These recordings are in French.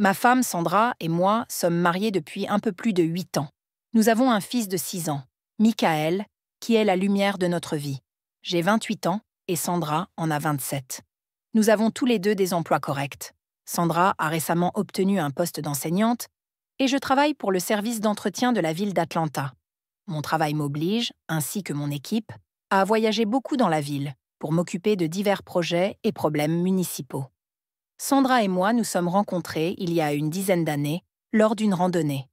Ma femme Sandra et moi sommes mariés depuis un peu plus de 8 ans. Nous avons un fils de 6 ans, Michael, qui est la lumière de notre vie. J'ai 28 ans et Sandra en a 27. Nous avons tous les deux des emplois corrects. Sandra a récemment obtenu un poste d'enseignante et je travaille pour le service d'entretien de la ville d'Atlanta. Mon travail m'oblige, ainsi que mon équipe, à voyager beaucoup dans la ville pour m'occuper de divers projets et problèmes municipaux. Sandra et moi nous sommes rencontrés il y a une dizaine d'années lors d'une randonnée.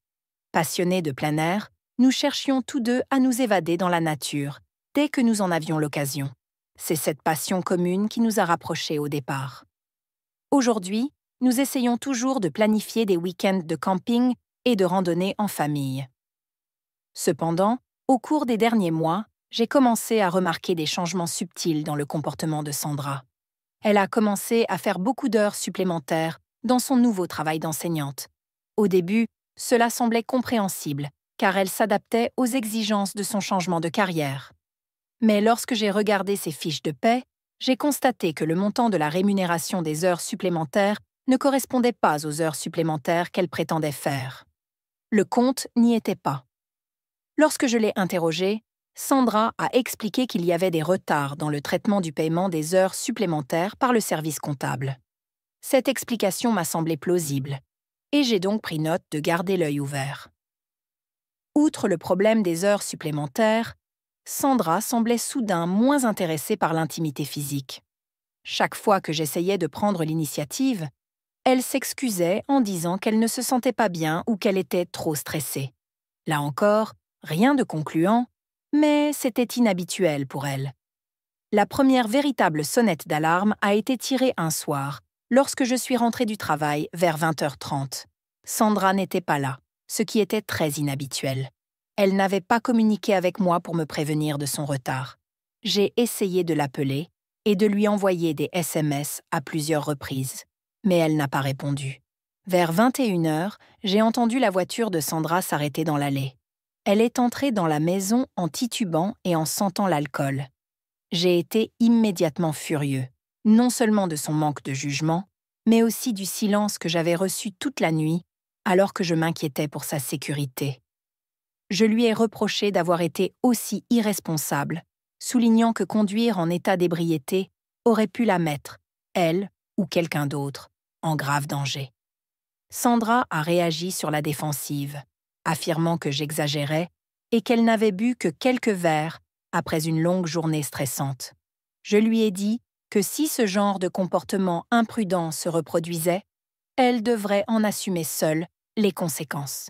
Passionnés de plein air, nous cherchions tous deux à nous évader dans la nature dès que nous en avions l'occasion. C'est cette passion commune qui nous a rapprochés au départ. Aujourd'hui, nous essayons toujours de planifier des week-ends de camping et de randonnée en famille. Cependant, au cours des derniers mois, j'ai commencé à remarquer des changements subtils dans le comportement de Sandra. Elle a commencé à faire beaucoup d'heures supplémentaires dans son nouveau travail d'enseignante. Au début, cela semblait compréhensible, car elle s'adaptait aux exigences de son changement de carrière. Mais lorsque j'ai regardé ses fiches de paie, j'ai constaté que le montant de la rémunération des heures supplémentaires ne correspondait pas aux heures supplémentaires qu'elle prétendait faire. Le compte n'y était pas. Lorsque je l'ai interrogée, Sandra a expliqué qu'il y avait des retards dans le traitement du paiement des heures supplémentaires par le service comptable. Cette explication m'a semblé plausible, et j'ai donc pris note de garder l'œil ouvert. Outre le problème des heures supplémentaires, Sandra semblait soudain moins intéressée par l'intimité physique. Chaque fois que j'essayais de prendre l'initiative, elle s'excusait en disant qu'elle ne se sentait pas bien ou qu'elle était trop stressée. Là encore, rien de concluant, mais c'était inhabituel pour elle. La première véritable sonnette d'alarme a été tirée un soir, lorsque je suis rentrée du travail vers 20h30. Sandra n'était pas là, ce qui était très inhabituel. Elle n'avait pas communiqué avec moi pour me prévenir de son retard. J'ai essayé de l'appeler et de lui envoyer des SMS à plusieurs reprises, mais elle n'a pas répondu. Vers 21h, j'ai entendu la voiture de Sandra s'arrêter dans l'allée. Elle est entrée dans la maison en titubant et en sentant l'alcool. J'ai été immédiatement furieux, non seulement de son manque de jugement, mais aussi du silence que j'avais reçu toute la nuit alors que je m'inquiétais pour sa sécurité. Je lui ai reproché d'avoir été aussi irresponsable, soulignant que conduire en état d'ébriété aurait pu la mettre, elle ou quelqu'un d'autre, en grave danger. Sandra a réagi sur la défensive, affirmant que j'exagérais et qu'elle n'avait bu que quelques verres après une longue journée stressante. Je lui ai dit que si ce genre de comportement imprudent se reproduisait, elle devrait en assumer seule les conséquences.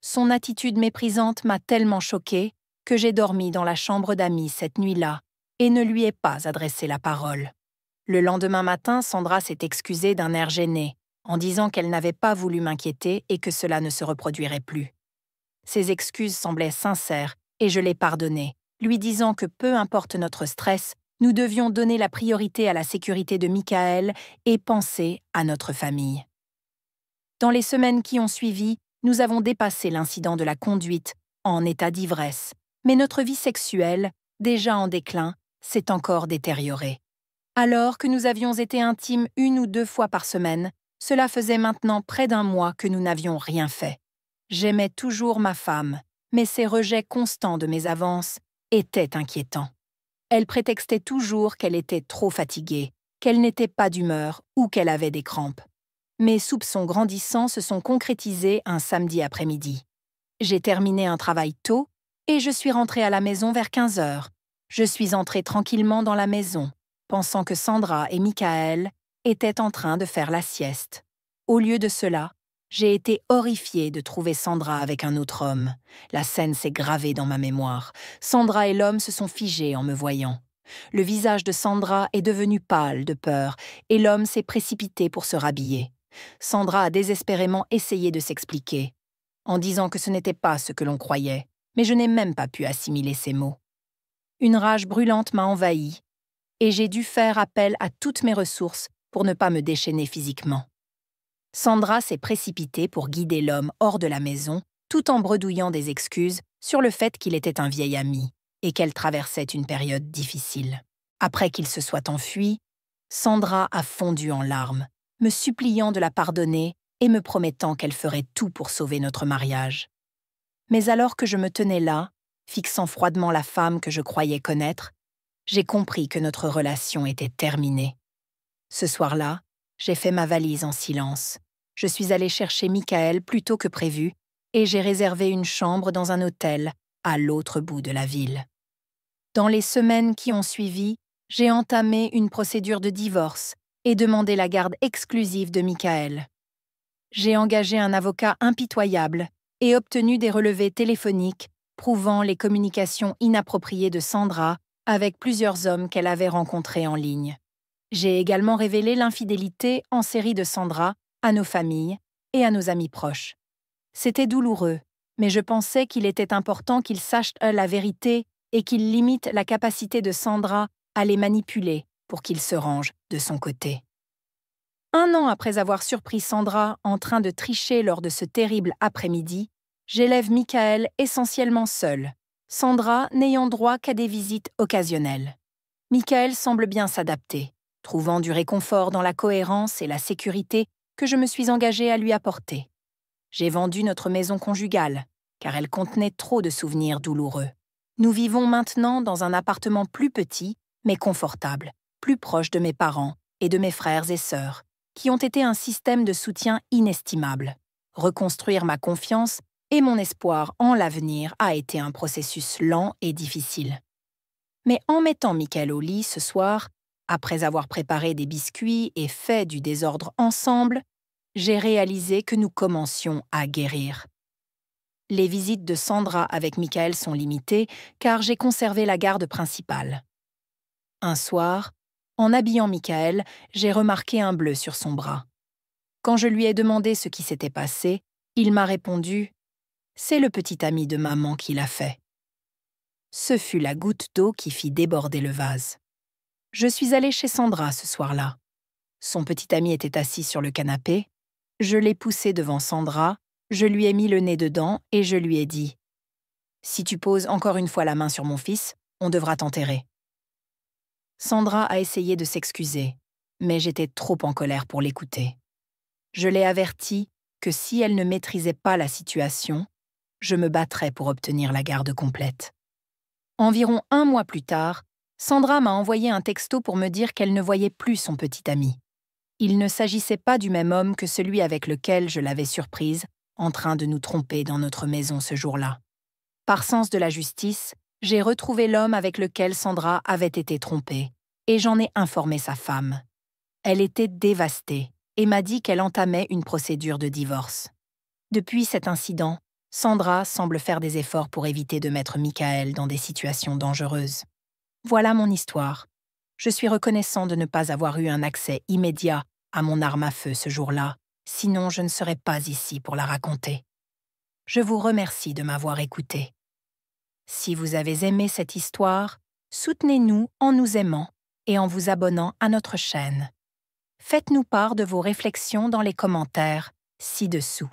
Son attitude méprisante m'a tellement choquée que j'ai dormi dans la chambre d'amis cette nuit-là et ne lui ai pas adressé la parole. Le lendemain matin, Sandra s'est excusée d'un air gêné, en disant qu'elle n'avait pas voulu m'inquiéter et que cela ne se reproduirait plus. Ses excuses semblaient sincères et je l'ai pardonnée, lui disant que peu importe notre stress, nous devions donner la priorité à la sécurité de Michael et penser à notre famille. Dans les semaines qui ont suivi, nous avons dépassé l'incident de la conduite en état d'ivresse, mais notre vie sexuelle, déjà en déclin, s'est encore détériorée. Alors que nous avions été intimes 1 ou 2 fois par semaine, cela faisait maintenant près d'1 mois que nous n'avions rien fait. J'aimais toujours ma femme, mais ces rejets constants de mes avances étaient inquiétants. Elle prétextait toujours qu'elle était trop fatiguée, qu'elle n'était pas d'humeur ou qu'elle avait des crampes. Mes soupçons grandissants se sont concrétisés un samedi après-midi. J'ai terminé un travail tôt et je suis rentrée à la maison vers 15h. Je suis entrée tranquillement dans la maison, pensant que Sandra et Michael étaient en train de faire la sieste. Au lieu de cela, j'ai été horrifiée de trouver Sandra avec un autre homme. La scène s'est gravée dans ma mémoire. Sandra et l'homme se sont figés en me voyant. Le visage de Sandra est devenu pâle de peur et l'homme s'est précipité pour se rhabiller. Sandra a désespérément essayé de s'expliquer, en disant que ce n'était pas ce que l'on croyait, mais je n'ai même pas pu assimiler ces mots. Une rage brûlante m'a envahie, et j'ai dû faire appel à toutes mes ressources pour ne pas me déchaîner physiquement. Sandra s'est précipitée pour guider l'homme hors de la maison, tout en bredouillant des excuses sur le fait qu'il était un vieil ami et qu'elle traversait une période difficile. Après qu'il se soit enfui, Sandra a fondu en larmes, me suppliant de la pardonner et me promettant qu'elle ferait tout pour sauver notre mariage. Mais alors que je me tenais là, fixant froidement la femme que je croyais connaître, j'ai compris que notre relation était terminée. Ce soir-là, j'ai fait ma valise en silence. Je suis allée chercher Michael plus tôt que prévu et j'ai réservé une chambre dans un hôtel à l'autre bout de la ville. Dans les semaines qui ont suivi, j'ai entamé une procédure de divorce et demandé la garde exclusive de Michael. J'ai engagé un avocat impitoyable et obtenu des relevés téléphoniques prouvant les communications inappropriées de Sandra avec plusieurs hommes qu'elle avait rencontrés en ligne. J'ai également révélé l'infidélité en série de Sandra à nos familles et à nos amis proches. C'était douloureux, mais je pensais qu'il était important qu'ils sachent la vérité et qu'ils limitent la capacité de Sandra à les manipuler pour qu'il se range de son côté. 1 an après avoir surpris Sandra en train de tricher lors de ce terrible après-midi, j'élève Michael essentiellement seul, Sandra n'ayant droit qu'à des visites occasionnelles. Michael semble bien s'adapter, trouvant du réconfort dans la cohérence et la sécurité que je me suis engagée à lui apporter. J'ai vendu notre maison conjugale, car elle contenait trop de souvenirs douloureux. Nous vivons maintenant dans un appartement plus petit, mais confortable, plus proche de mes parents et de mes frères et sœurs, qui ont été un système de soutien inestimable. Reconstruire ma confiance et mon espoir en l'avenir a été un processus lent et difficile. Mais en mettant Michael au lit ce soir, après avoir préparé des biscuits et fait du désordre ensemble, j'ai réalisé que nous commencions à guérir. Les visites de Sandra avec Michael sont limitées car j'ai conservé la garde principale. Un soir, en habillant Michael, j'ai remarqué un bleu sur son bras. Quand je lui ai demandé ce qui s'était passé, il m'a répondu « C'est le petit ami de maman qui l'a fait ». Ce fut la goutte d'eau qui fit déborder le vase. Je suis allée chez Sandra ce soir-là. Son petit ami était assis sur le canapé. Je l'ai poussé devant Sandra, je lui ai mis le nez dedans et je lui ai dit « Si tu poses encore une fois la main sur mon fils, on devra t'enterrer ». Sandra a essayé de s'excuser, mais j'étais trop en colère pour l'écouter. Je l'ai avertie que si elle ne maîtrisait pas la situation, je me battrais pour obtenir la garde complète. Environ 1 mois plus tard, Sandra m'a envoyé un texto pour me dire qu'elle ne voyait plus son petit ami. Il ne s'agissait pas du même homme que celui avec lequel je l'avais surprise en train de nous tromper dans notre maison ce jour-là. Par sens de la justice, j'ai retrouvé l'homme avec lequel Sandra avait été trompée, et j'en ai informé sa femme. Elle était dévastée et m'a dit qu'elle entamait une procédure de divorce. Depuis cet incident, Sandra semble faire des efforts pour éviter de mettre Michael dans des situations dangereuses. Voilà mon histoire. Je suis reconnaissant de ne pas avoir eu un accès immédiat à mon arme à feu ce jour-là, sinon je ne serais pas ici pour la raconter. Je vous remercie de m'avoir écouté. Si vous avez aimé cette histoire, soutenez-nous en nous aimant et en vous abonnant à notre chaîne. Faites-nous part de vos réflexions dans les commentaires ci-dessous.